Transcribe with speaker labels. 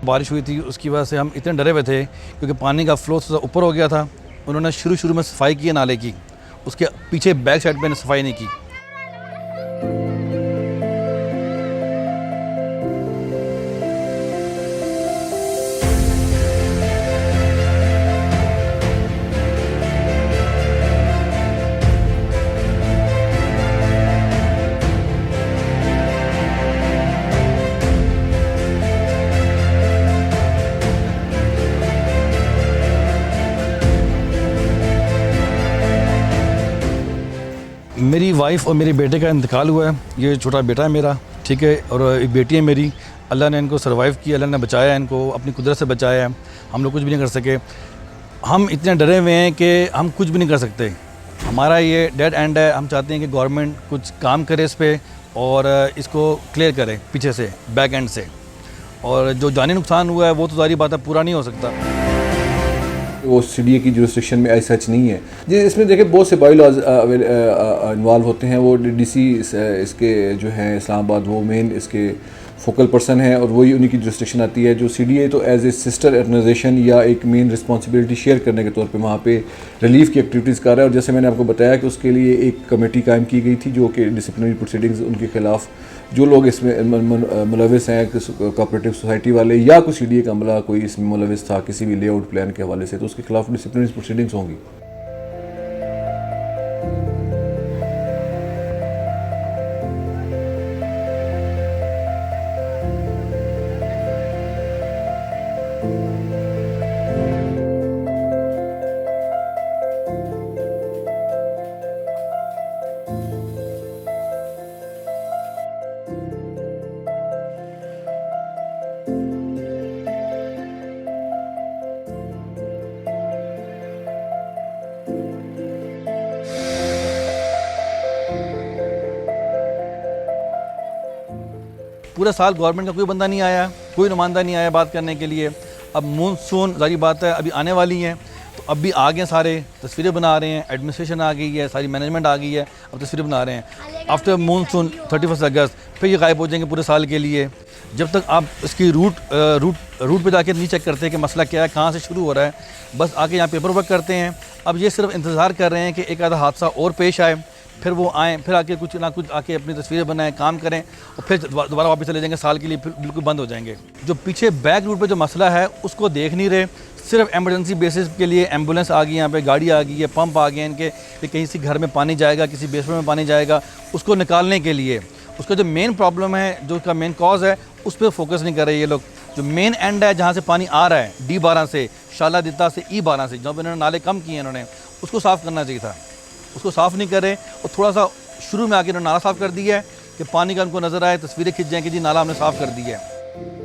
Speaker 1: बारिश हुई थी, उसकी वजह से हम इतने डरे हुए थे क्योंकि पानी का फ्लो ऊपर हो गया था। उन्होंने शुरू में सफाई की नाले की, उसके पीछे बैक साइड पे सफाई नहीं की। मेरी वाइफ़ और मेरे बेटे का इंतकाल हुआ है। ये छोटा बेटा है मेरा, ठीक है, और एक बेटी है मेरी। अल्लाह ने इनको सर्वाइव किया, अल्लाह ने बचाया इनको, अपनी कुदरत से बचाया है। हम लोग कुछ भी नहीं कर सके। हम इतने डरे हुए हैं कि हम कुछ भी नहीं कर सकते। हमारा ये डेड एंड है। हम चाहते हैं कि गवर्नमेंट कुछ काम करे इस पर और इसको क्लियर करे पीछे से, बैक एंड से। और जो जानी नुकसान हुआ है वो तो सारी बात है, पूरा नहीं हो सकता।
Speaker 2: वो सीडीए की जुरिस्डिक्शन में ऐसा सच नहीं है जी। इसमें देखिए बहुत से बाई लॉज इन्वॉल्व होते हैं। वो डीसी इसके जो हैं इस्लामाबाद, वो मेन इसके फोकल पर्सन है और वही उन्हीं की जुरिस्डिक्शन आती है। जो सीडीए तो एज ए सिस्टर ऑर्गेनाइजेशन या एक मेन रिस्पॉन्सिबिलिटी शेयर करने के तौर पे वहाँ पे रिलीफ की एक्टिविटीज़ कर रहा है। और जैसे मैंने आपको बताया कि उसके लिए एक कमेटी कायम की गई थी जो कि डिसिप्लिनरी प्रोसीडिंग्स उनके खिलाफ जो लोग इसमें मुलविस हैं, कोऑपरेटिव सोसाइटी वाले या कोई सीडीए का अमला कोई इसमें मुलविस था किसी भी लेआउट प्लान के हवाले से, तो उसके खिलाफ डिसिप्लिनरी प्रोसीडिंग्स होंगी।
Speaker 1: पूरे साल गवर्नमेंट का कोई बंदा नहीं आया, कोई नुमाइंदा नहीं आया बात करने के लिए। अब मानसून जारी बात है अभी आने वाली हैं, तो अब भी आ गए सारे, तस्वीरें बना रहे हैं, एडमिनिस्ट्रेशन आ गई है, सारी मैनेजमेंट आ गई है, अब तस्वीरें बना रहे हैं। आफ्टर मानसून 31 अगस्त फिर ये गायब हो जाएंगे पूरे साल के लिए। जब तक आप इसकी रूट पे जाके नहीं चेक करते कि मसला क्या है, कहाँ से शुरू हो रहा है, बस आके यहाँ पेपर वर्क करते हैं। अब ये सिर्फ इंतज़ार कर रहे हैं कि एक आधा हादसा और पेश आए, फिर वो आएँ, फिर आके कुछ ना कुछ आके अपनी तस्वीरें बनाएं, काम करें और फिर दोबारा वापस चले जाएंगे, साल के लिए फिर बिल्कुल बंद हो जाएंगे। जो पीछे बैक रूट पे जो मसला है उसको देख नहीं रहे। सिर्फ एमरजेंसी बेसिस के लिए एम्बुलेंस आ गई, यहाँ पे गाड़ी आ गई है, पंप आ गए हैं इनके कि कहीं से घर में पानी जाएगा, किसी बेसमेंट में पानी जाएगा, उसको निकालने के लिए। उसका जो मेन प्रॉब्लम है, जो उसका मेन कॉज है, उस पर फोकस नहीं कर रहे ये लोग। जो मेन एंड है जहाँ से पानी आ रहा है, D12 से, शाला दिता से, E12 से, जहाँ पर इन्होंने नाले कम किए इन्होंने, उसको साफ़ करना चाहिए था। उसको साफ़ नहीं करे और थोड़ा सा शुरू में आके इन्होंने नाला साफ़ कर दिया है कि पानी का उनको नज़र आए, तस्वीरें खिंच जाएँ कि जी नाला हमने साफ़ कर दिया है।